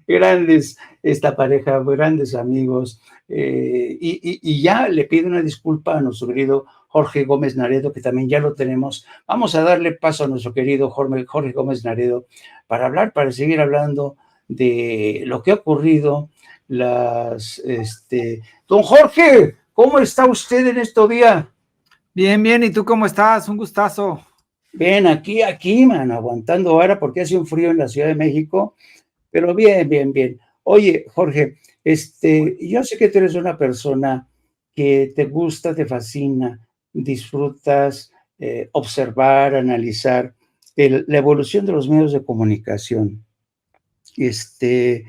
grandes, esta pareja, grandes amigos, y ya le pido una disculpa a nuestro querido Jorge Gómez Naredo, que también ya lo tenemos. Vamos a darle paso a nuestro querido Jorge Gómez Naredo para seguir hablando de lo que ha ocurrido, Don Jorge, ¿cómo está usted en estos días? Bien, bien, ¿y tú cómo estás? Un gustazo. Bien, aquí, man, aguantando ahora porque hace un frío en la Ciudad de México, pero bien, bien, bien. Oye, Jorge, yo sé que tú eres una persona que te gusta, te fascina, disfrutas observar, analizar la evolución de los medios de comunicación. Que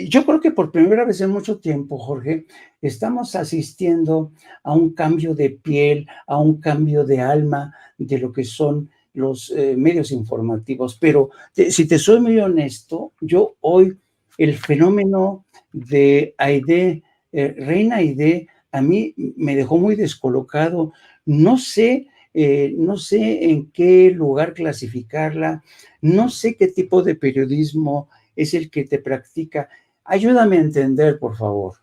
yo creo que por primera vez en mucho tiempo, Jorge, estamos asistiendo a un cambio de piel, a un cambio de alma de lo que son los medios informativos. Pero si te soy muy honesto, yo hoy el fenómeno de Aide, Reina Aide, a mí me dejó muy descolocado. No sé en qué lugar clasificarla, no sé qué tipo de periodismo es el que te practica. Ayúdame a entender, por favor.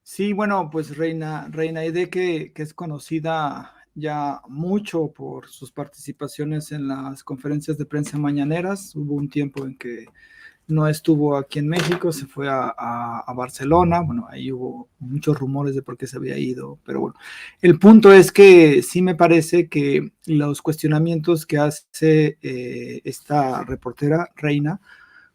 Sí, bueno, pues Reina Aide, que es conocida ya mucho por sus participaciones en las conferencias de prensa mañaneras. Hubo un tiempo en que no estuvo aquí en México, se fue a Barcelona. Bueno, ahí hubo muchos rumores de por qué se había ido, pero bueno, el punto es que sí me parece que los cuestionamientos que hace esta reportera Reina,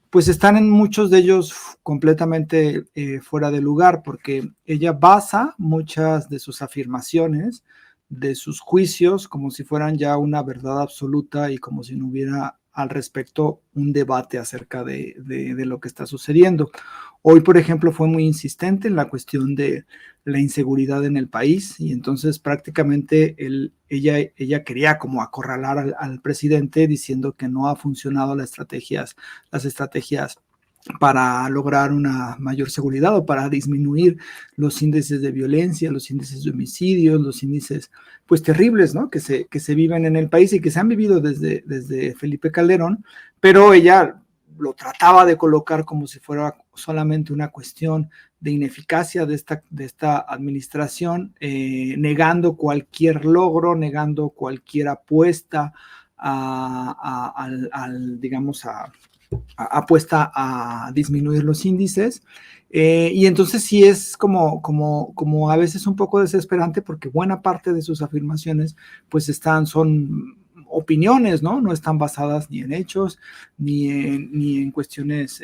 pues están en muchos de ellos completamente fuera de lugar, porque ella basa muchas de sus afirmaciones, de sus juicios, como si fueran ya una verdad absoluta y como si no hubiera al respecto un debate acerca de lo que está sucediendo. Hoy, por ejemplo, fue muy insistente en la cuestión de la inseguridad en el país y entonces prácticamente ella quería como acorralar al presidente diciendo que no ha funcionado las estrategias para lograr una mayor seguridad o para disminuir los índices de violencia, los índices de homicidios, los índices pues terribles, ¿no? que se viven en el país y que se han vivido desde Felipe Calderón, pero ella lo trataba de colocar como si fuera solamente una cuestión de ineficacia de esta administración, negando cualquier logro, negando cualquier apuesta digamos, apuesta a disminuir los índices. Y entonces sí es como a veces un poco desesperante porque buena parte de sus afirmaciones pues son opiniones, ¿no? No están basadas ni en hechos ni en cuestiones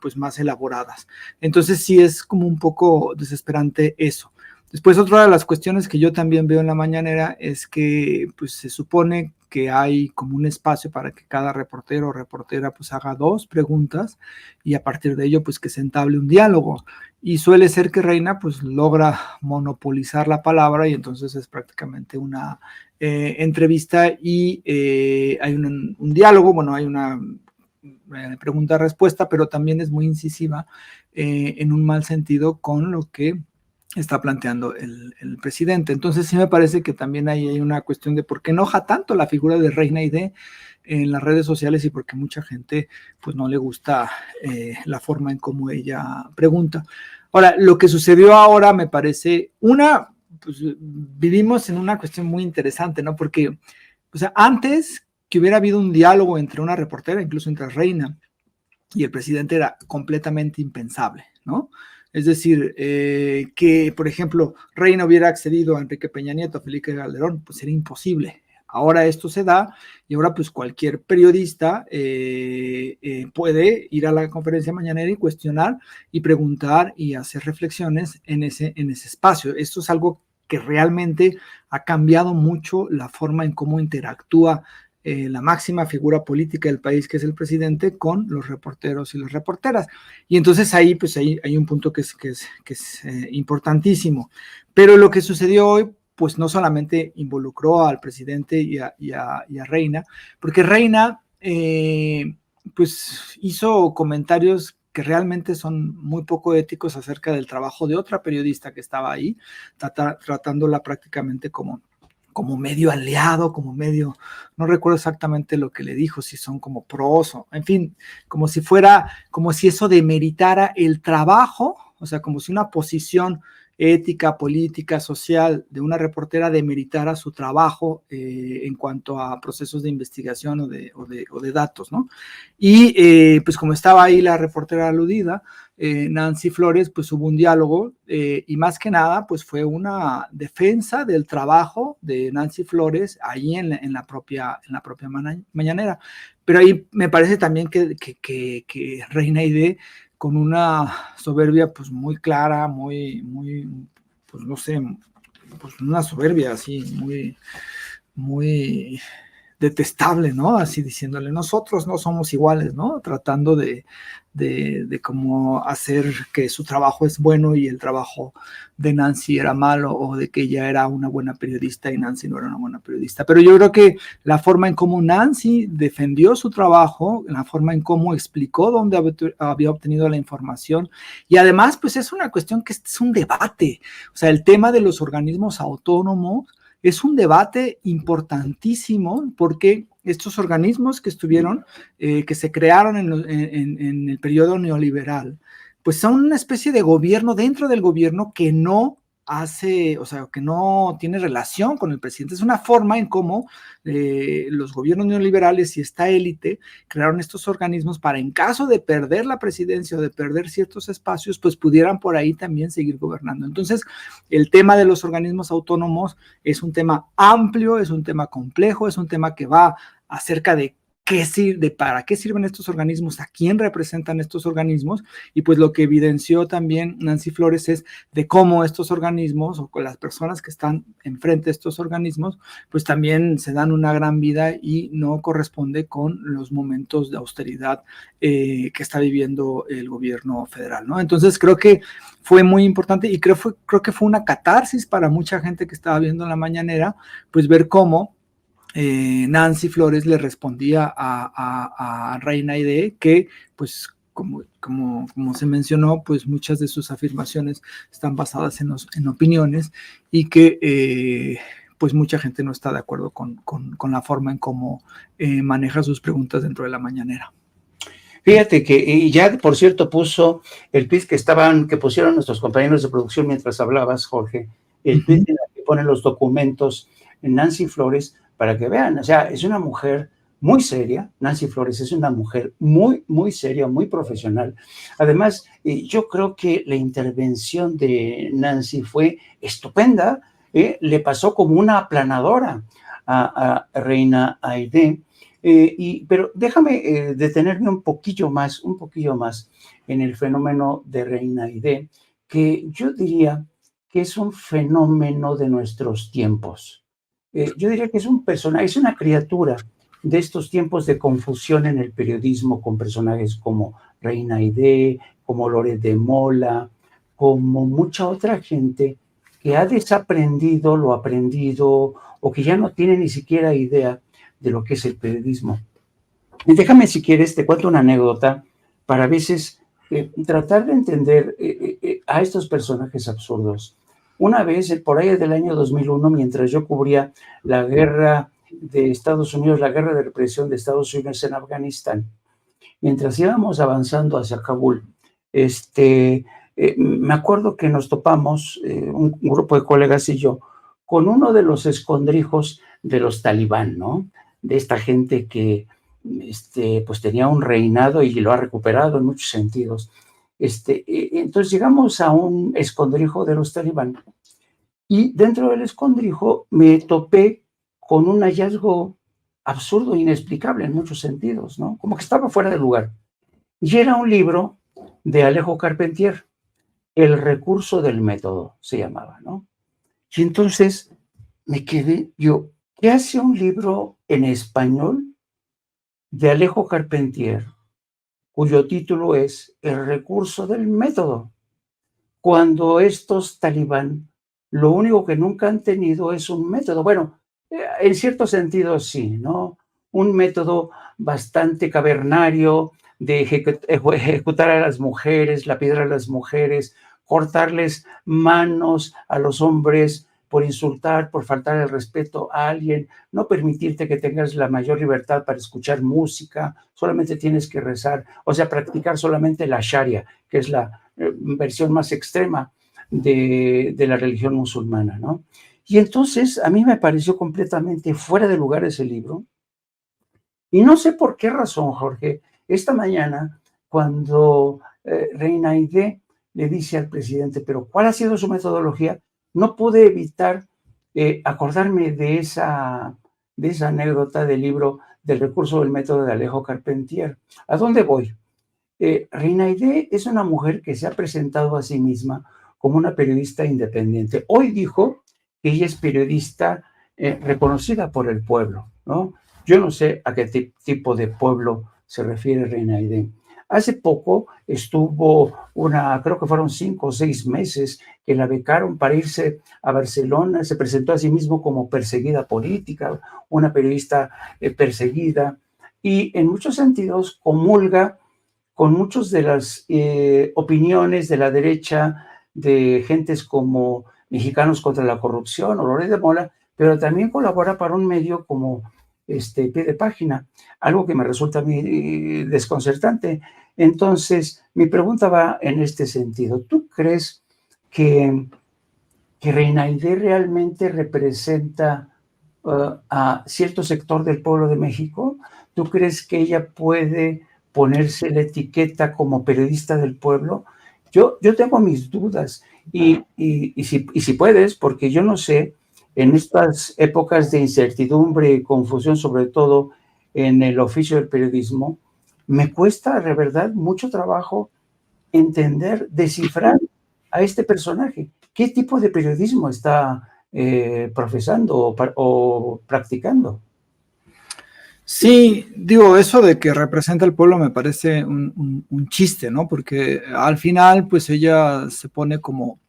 pues más elaboradas. Entonces sí es como un poco desesperante eso. Después otra de las cuestiones que yo también veo en la mañanera es que pues se supone que hay como un espacio para que cada reportero o reportera pues haga 2 preguntas y a partir de ello pues que se entable un diálogo. Y suele ser que Reina pues logra monopolizar la palabra y entonces es prácticamente una entrevista y hay un diálogo, bueno, hay una pregunta-respuesta, pero también es muy incisiva en un mal sentido con lo que está planteando el presidente. Entonces sí me parece que también ahí hay una cuestión de por qué enoja tanto la figura de Reina Aide en las redes sociales y porque mucha gente pues no le gusta la forma en cómo ella pregunta. Ahora, lo que sucedió ahora me parece pues vivimos en una cuestión muy interesante, ¿no? Porque, o sea, antes que hubiera habido un diálogo entre una reportera, incluso entre Reina y el presidente, era completamente impensable, ¿no? Es decir, que, por ejemplo, Reina hubiera accedido a Enrique Peña Nieto, a Felipe Calderón, pues era imposible. Ahora esto se da y ahora pues cualquier periodista puede ir a la conferencia mañanera y cuestionar y preguntar y hacer reflexiones en ese espacio. Esto es algo que realmente ha cambiado mucho la forma en cómo interactúa la máxima figura política del país, que es el presidente, con los reporteros y las reporteras. Y entonces ahí pues hay un punto que es importantísimo. Pero lo que sucedió hoy pues no solamente involucró al presidente y a Reina, porque Reina pues hizo comentarios que realmente son muy poco éticos acerca del trabajo de otra periodista que estaba ahí, tratándola prácticamente como como medio aliado, como medio, no recuerdo exactamente lo que le dijo, si son como pros, o, en fin, como si fuera, como si eso demeritara el trabajo, o sea, como si una posición ética, política, social de una reportera demeritara su trabajo en cuanto a procesos de investigación o de datos, ¿no? Y pues como estaba ahí la reportera aludida, Nancy Flores, pues hubo un diálogo y más que nada, pues fue una defensa del trabajo de Nancy Flores ahí en la propia mañanera. Pero ahí me parece también que Reina Aide, con una soberbia pues muy clara, muy, pues no sé, pues una soberbia así, muy detestable, ¿no? Así diciéndole, nosotros no somos iguales, ¿no? Tratando de cómo hacer que su trabajo es bueno y el trabajo de Nancy era malo, o de que ella era una buena periodista y Nancy no era una buena periodista. Pero yo creo que la forma en cómo Nancy defendió su trabajo, la forma en cómo explicó dónde había obtenido la información, y además, pues es una cuestión que es un debate, o sea, el tema de los organismos autónomos es un debate importantísimo, porque estos organismos que estuvieron, que se crearon en el periodo neoliberal, pues son una especie de gobierno dentro del gobierno que no hace, o sea, que no tiene relación con el presidente. Es una forma en cómo los gobiernos neoliberales y esta élite crearon estos organismos para, en caso de perder la presidencia o de perder ciertos espacios, pues pudieran por ahí también seguir gobernando. Entonces, el tema de los organismos autónomos es un tema amplio, es un tema complejo, es un tema que va acerca de para qué sirven estos organismos, a quién representan estos organismos, y pues lo que evidenció también Nancy Flores es de cómo estos organismos, o con las personas que están enfrente de estos organismos, pues también se dan una gran vida y no corresponde con los momentos de austeridad que está viviendo el gobierno federal, ¿no? Entonces creo que fue muy importante, y creo que fue una catarsis para mucha gente que estaba viendo en la mañanera, pues ver cómo Nancy Flores le respondía a Reina Aide que, pues, como se mencionó, pues muchas de sus afirmaciones están basadas en opiniones, y que pues mucha gente no está de acuerdo con la forma en cómo maneja sus preguntas dentro de la mañanera. Fíjate que, y ya por cierto puso el tweet que pusieron nuestros compañeros de producción mientras hablabas, Jorge, el tweet en el que ponen los documentos en Nancy Flores, para que vean, o sea, es una mujer muy seria. Nancy Flores es una mujer muy, muy seria, muy profesional. Además, yo creo que la intervención de Nancy fue estupenda, le pasó como una aplanadora a Reina Aide. Pero déjame detenerme un poquillo más en el fenómeno de Reina Aide, que yo diría que es un fenómeno de nuestros tiempos. Yo diría que es un personaje, es una criatura de estos tiempos de confusión en el periodismo, con personajes como Reina Aide, como Loret de Mola, como mucha otra gente que ha desaprendido lo aprendido, o que ya no tiene ni siquiera idea de lo que es el periodismo. Y déjame, si quieres, te cuento una anécdota para a veces tratar de entender a estos personajes absurdos. Una vez, por ahí del año 2001, mientras yo cubría la guerra de Estados Unidos, la guerra de represión de Estados Unidos en Afganistán, mientras íbamos avanzando hacia Kabul, me acuerdo que nos topamos, un grupo de colegas y yo, con uno de los escondrijos de los talibán, ¿no? De esta gente que pues tenía un reinado y lo ha recuperado en muchos sentidos. Entonces llegamos a un escondrijo de los talibán, y dentro del escondrijo me topé con un hallazgo absurdo, inexplicable en muchos sentidos, ¿no? Como que estaba fuera de lugar. Y era un libro de Alejo Carpentier, El recurso del método, se llamaba, ¿no? Y entonces me quedé yo, ¿qué hace un libro en español de Alejo Carpentier, cuyo título es El recurso del método, cuando estos talibán lo único que nunca han tenido es un método? Bueno, en cierto sentido sí, ¿no? Un método bastante cavernario de ejecutar a las mujeres, lapidar a las mujeres, cortarles manos a los hombres por insultar, por faltar el respeto a alguien, no permitirte que tengas la mayor libertad para escuchar música, solamente tienes que rezar, o sea, practicar solamente la Sharia, que es la versión más extrema de la religión musulmana, ¿no? Y entonces a mí me pareció completamente fuera de lugar ese libro, y no sé por qué razón, Jorge, esta mañana, cuando Reina Aide le dice al presidente, pero ¿cuál ha sido su metodología? No pude evitar acordarme de esa anécdota del libro del recurso del método de Alejo Carpentier. ¿A dónde voy? Reina Aide es una mujer que se ha presentado a sí misma como una periodista independiente. Hoy dijo que ella es periodista reconocida por el pueblo, ¿no? Yo no sé a qué tipo de pueblo se refiere Reina Aide. Hace poco estuvo creo que fueron 5 o 6 meses que la becaron para irse a Barcelona, se presentó a sí mismo como perseguida política, una periodista perseguida, y en muchos sentidos comulga con muchas de las opiniones de la derecha, de gentes como Mexicanos contra la Corrupción o Loret de Mola, pero también colabora para un medio como Pie de Página, algo que me resulta a mí desconcertante. Entonces, mi pregunta va en este sentido. ¿Tú crees que, que Reina Aide realmente representa a cierto sector del pueblo de México? ¿Tú crees que ella puede ponerse la etiqueta como periodista del pueblo? Yo tengo mis dudas y si puedes, porque yo no sé, en estas épocas de incertidumbre y confusión, sobre todo en el oficio del periodismo, me cuesta de verdad mucho trabajo entender, descifrar a este personaje. ¿Qué tipo de periodismo está profesando o practicando? Sí, digo, eso de que representa al pueblo me parece un chiste, ¿no? Porque al final, pues ella se pone como,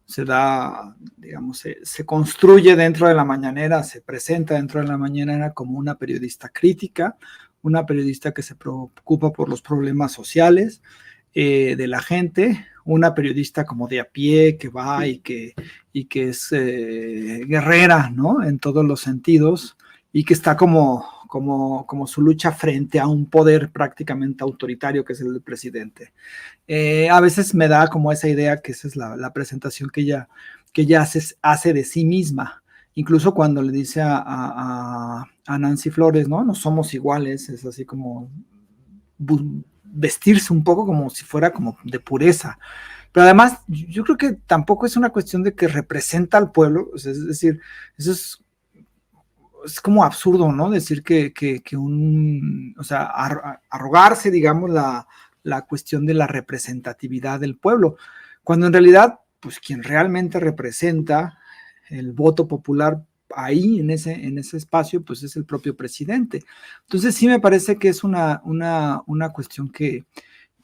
se da, digamos, se construye dentro de la mañanera, se presenta dentro de la mañanera como una periodista crítica, una periodista que se preocupa por los problemas sociales de la gente, una periodista como de a pie que va y que es guerrera, ¿no? En todos los sentidos y que está como su lucha frente a un poder prácticamente autoritario que es el del presidente. A veces me da como esa idea que esa es la presentación que ella hace de sí misma. Incluso cuando le dice a Nancy Flores, ¿no? No somos iguales, es así como vestirse un poco como si fuera como de pureza. Pero además, yo creo que tampoco es una cuestión de que representa al pueblo, o sea, es decir, eso es como absurdo, ¿no? Decir que o sea, arrogarse, digamos, la cuestión de la representatividad del pueblo, cuando en realidad, pues quien realmente representa el voto popular ahí en ese espacio, pues es el propio presidente. Entonces sí me parece que es una cuestión que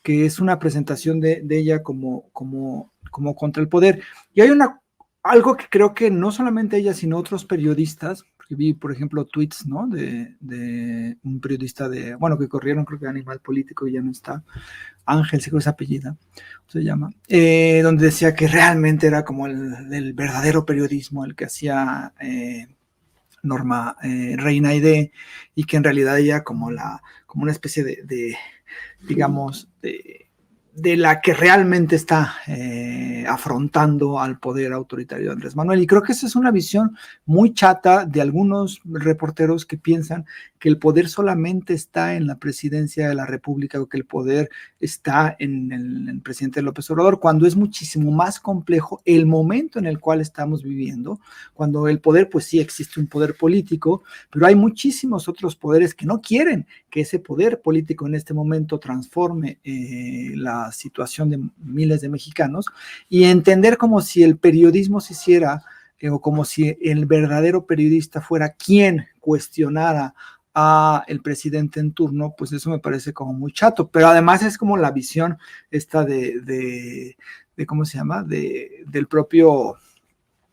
es una presentación de ella como contra el poder. Y hay algo que creo que no solamente ella, sino otros periodistas, porque vi, por ejemplo, tweets, ¿no? De un periodista bueno, que corrieron, creo que Animal Político, y ya no está, Ángel, sé que es apellida, se llama, donde decía que realmente era como el verdadero periodismo, el que hacía Norma Reina Aide, y que en realidad ella como una especie digamos, de la que realmente está afrontando al poder autoritario de Andrés Manuel. Y creo que esa es una visión muy chata de algunos reporteros que piensan que el poder solamente está en la presidencia de la República o que el poder está en el presidente López Obrador, cuando es muchísimo más complejo el momento en el cual estamos viviendo, cuando el poder, pues sí existe un poder político, pero hay muchísimos otros poderes que no quieren que ese poder político en este momento transforme la situación de miles de mexicanos, y entender como si el periodismo se hiciera o como si el verdadero periodista fuera quien cuestionara a el presidente en turno, pues eso me parece como muy chato, pero además es como la visión esta de ¿cómo se llama? Del propio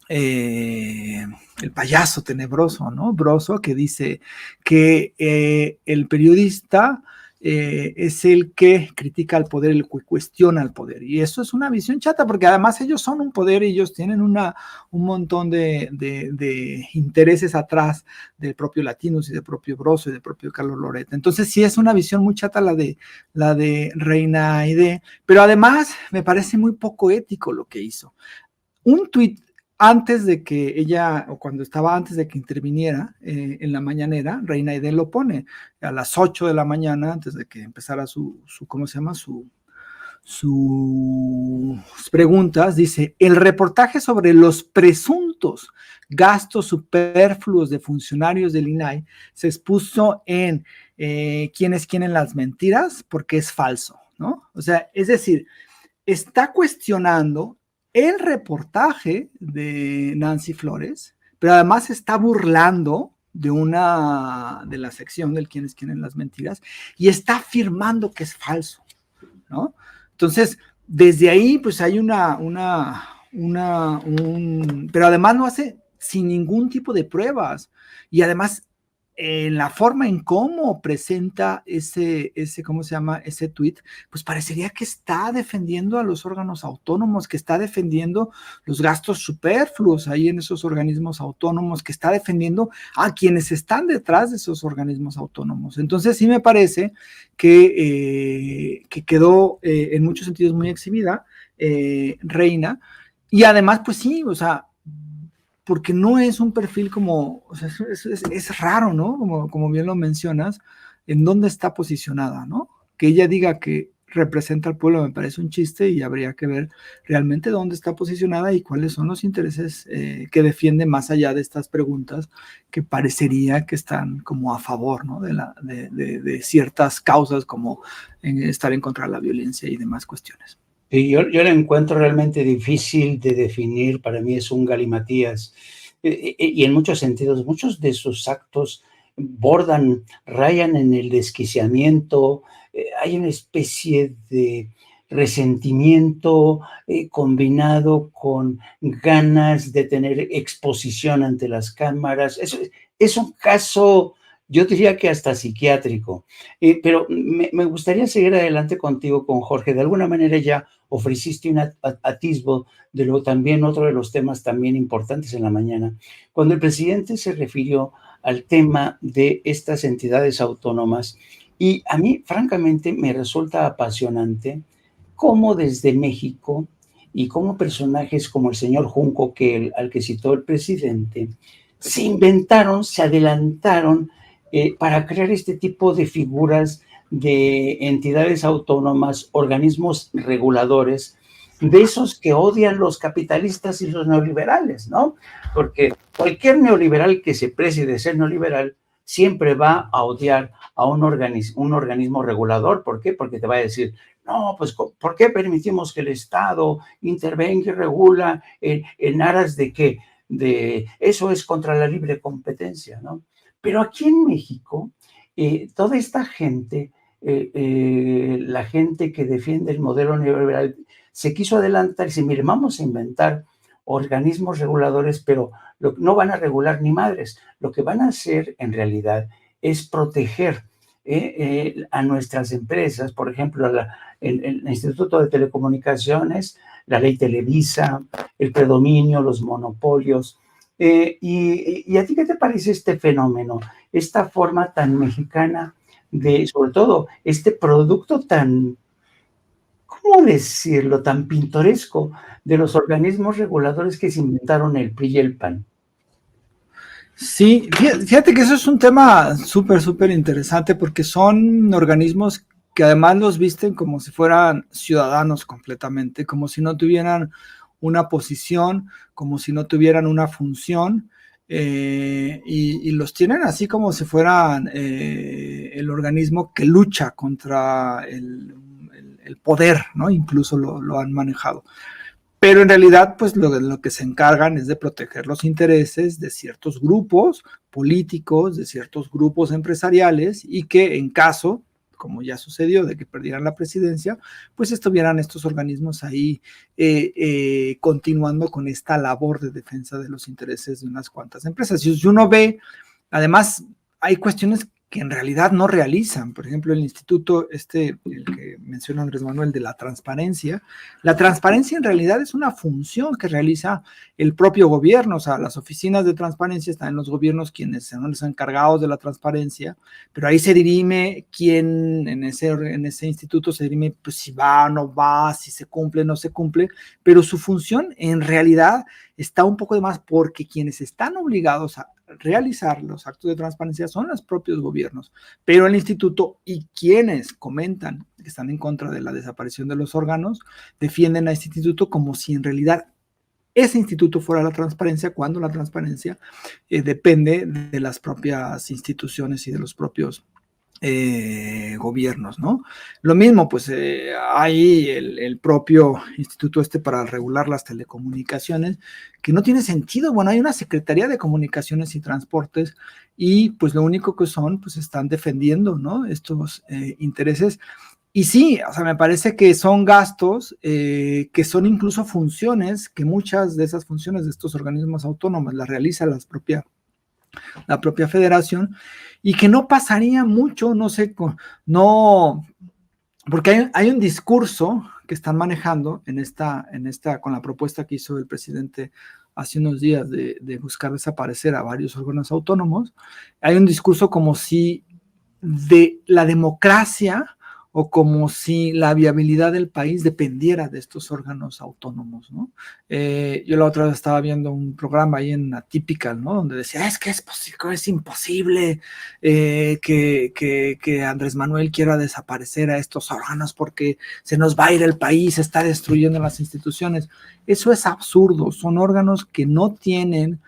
el payaso tenebroso, ¿no? Broso, que dice que el periodista es el que critica al poder, el que cuestiona al poder. Y eso es una visión chata, porque además ellos son un poder y ellos tienen un montón de intereses atrás del propio Latinus y del propio Broso y del propio Carlos Loret. Entonces sí es una visión muy chata la de Reina Aide, pero además me parece muy poco ético lo que hizo. Un tuit antes de que ella, o cuando estaba antes de que interviniera en la mañanera, Reina Aide lo pone a las 8 de la mañana, antes de que empezara ¿cómo se llama? Sus preguntas, dice: el reportaje sobre los presuntos gastos superfluos de funcionarios del INAI se expuso en ¿Quiénes quieren las mentiras? Porque es falso, ¿no? O sea, es decir, está cuestionando el reportaje de Nancy Flores, pero además está burlando de la sección del Quiénes quieren las mentiras y está afirmando que es falso, ¿no? Entonces, desde ahí, pues hay pero además lo hace sin ningún tipo de pruebas y además en la forma en cómo presenta ¿cómo se llama? Ese tuit, pues parecería que está defendiendo a los órganos autónomos, que está defendiendo los gastos superfluos ahí en esos organismos autónomos, que está defendiendo a quienes están detrás de esos organismos autónomos. Entonces sí me parece que quedó en muchos sentidos muy exhibida Reina, y además pues sí, o sea, porque no es un perfil como, o sea, es raro, ¿no? Como bien lo mencionas, en dónde está posicionada, ¿no? Que ella diga que representa al pueblo me parece un chiste y habría que ver realmente dónde está posicionada y cuáles son los intereses que defiende más allá de estas preguntas que parecería que están como a favor, ¿no? de ciertas causas como estar en contra de la violencia y demás cuestiones. Y yo la encuentro realmente difícil de definir, para mí es un galimatías, y en muchos sentidos, muchos de sus actos rayan en el desquiciamiento, hay una especie de resentimiento combinado con ganas de tener exposición ante las cámaras. Es un caso, yo diría que hasta psiquiátrico, pero me gustaría seguir adelante contigo, con Jorge. De alguna manera ya ofreciste un atisbo de lo también, otro de los temas también importantes en la mañana, cuando el presidente se refirió al tema de estas entidades autónomas, y a mí francamente me resulta apasionante cómo desde México y como personajes como el señor Junco, al que citó el presidente, se inventaron, se adelantaron para crear este tipo de figuras de entidades autónomas, organismos reguladores, de esos que odian los capitalistas y los neoliberales, ¿no? Porque cualquier neoliberal que se precie de ser neoliberal siempre va a odiar a un organismo regulador. ¿Por qué? Porque te va a decir, no, pues, ¿por qué permitimos que el Estado intervenga y regula en aras de qué? Eso es contra la libre competencia, ¿no? Pero aquí en México, toda esta gente, la gente que defiende el modelo neoliberal, se quiso adelantar y dice, mire, vamos a inventar organismos reguladores, pero no van a regular ni madres. Lo que van a hacer en realidad es proteger a nuestras empresas, por ejemplo, el Instituto de Telecomunicaciones, la ley Televisa, el predominio, los monopolios. ¿Y a ti qué te parece este fenómeno, esta forma tan mexicana sobre todo, este producto tan, ¿cómo decirlo?, tan pintoresco de los organismos reguladores que se inventaron el PRI y el PAN? Sí, fíjate que eso es un tema súper interesante porque son organismos que además los visten como si fueran ciudadanos completamente, como si no tuvieran una posición, como si no tuvieran una función, y los tienen así como si fueran el organismo que lucha contra el poder, ¿no? Incluso lo han manejado. Pero en realidad, pues lo que se encargan es de proteger los intereses de ciertos grupos políticos, de ciertos grupos empresariales, y que en caso, como ya sucedió, de que perdieran la presidencia, pues estuvieran estos organismos ahí continuando con esta labor de defensa de los intereses de unas cuantas empresas. Y si uno ve, además, hay cuestiones que en realidad no realizan. Por ejemplo, el instituto, el que menciona Andrés Manuel, de la transparencia en realidad es una función que realiza el propio gobierno. O sea, las oficinas de transparencia están en los gobiernos, quienes son los encargados de la transparencia, pero ahí se dirime quién, en ese instituto se dirime pues, si va o no va, si se cumple o no se cumple, pero su función en realidad está un poco de más, porque quienes están obligados a realizar los actos de transparencia son los propios gobiernos, pero el instituto y quienes comentan que están en contra de la desaparición de los órganos defienden a este instituto como si en realidad ese instituto fuera la transparencia, cuando la transparencia depende de las propias instituciones y de los propios gobiernos, ¿no? Lo mismo, pues hay el propio instituto para regular las telecomunicaciones, que no tiene sentido. Bueno, hay una Secretaría de Comunicaciones y Transportes y pues lo único que son, pues están defendiendo, ¿no? Estos intereses. Y sí, o sea, me parece que son gastos que son incluso funciones, que muchas de esas funciones de estos organismos autónomos las realiza la propia federación, y que no pasaría mucho, no sé, no, porque hay un discurso que están manejando con la propuesta que hizo el presidente hace unos días de buscar desaparecer a varios órganos autónomos. Hay un discurso como si de la democracia o como si la viabilidad del país dependiera de estos órganos autónomos, ¿no? Yo la otra vez estaba viendo un programa ahí en Atypical, ¿no? Donde decía, es que es imposible que Andrés Manuel quiera desaparecer a estos órganos porque se nos va a ir el país, se está destruyendo las instituciones. Eso es absurdo. Son órganos que no tienen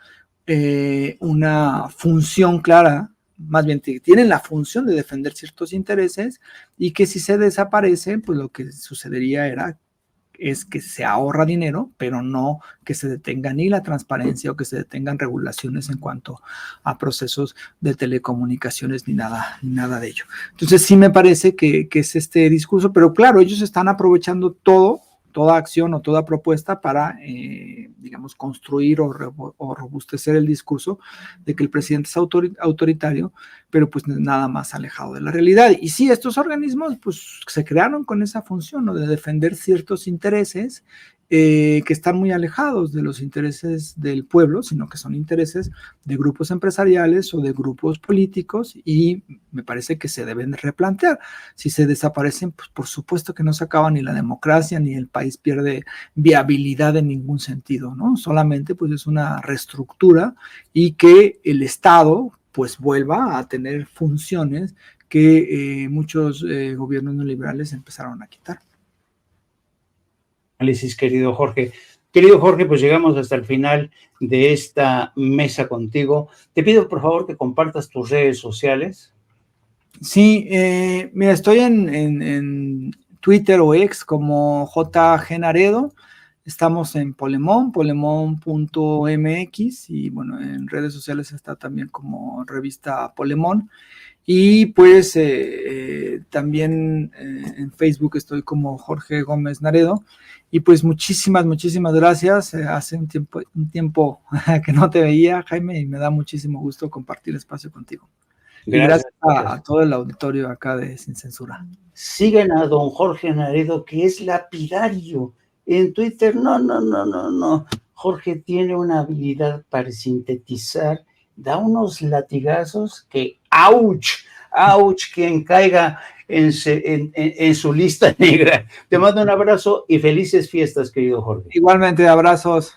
una función clara, más bien tienen la función de defender ciertos intereses, y que si se desaparecen, pues lo que sucedería es que se ahorra dinero, pero no que se detenga ni la transparencia o que se detengan regulaciones en cuanto a procesos de telecomunicaciones ni nada de ello. Entonces sí me parece que es este discurso, pero claro, ellos están aprovechando toda acción o toda propuesta para, digamos, construir o robustecer el discurso de que el presidente es autoritario, pero pues nada más alejado de la realidad. Y sí, estos organismos pues se crearon con esa función, ¿no? De defender ciertos intereses que están muy alejados de los intereses del pueblo, sino que son intereses de grupos empresariales o de grupos políticos, y me parece que se deben replantear. Si se desaparecen, pues por supuesto que no se acaba ni la democracia, ni el país pierde viabilidad en ningún sentido, ¿no? Solamente pues es una reestructura, y que el Estado pues vuelva a tener funciones que muchos gobiernos neoliberales empezaron a quitar. Análisis, querido Jorge. Querido Jorge, pues llegamos hasta el final de esta mesa contigo. Te pido, por favor, que compartas tus redes sociales. Sí, mira, estoy en Twitter o X como JG Naredo. Estamos en polemon.mx, y bueno, en redes sociales está también como revista Polemon. Y pues también en Facebook estoy como Jorge Gómez Naredo. Y pues muchísimas gracias. Hace un tiempo que no te veía, Jaime, y me da muchísimo gusto compartir espacio contigo. Gracias a todo el auditorio acá de Sin Censura. Sigan a don Jorge Naredo, que es lapidario. En Twitter, no. Jorge tiene una habilidad para sintetizar, da unos latigazos que ¡auch! Quien caiga en su lista negra. Te mando un abrazo y felices fiestas, querido Jorge. Igualmente, abrazos.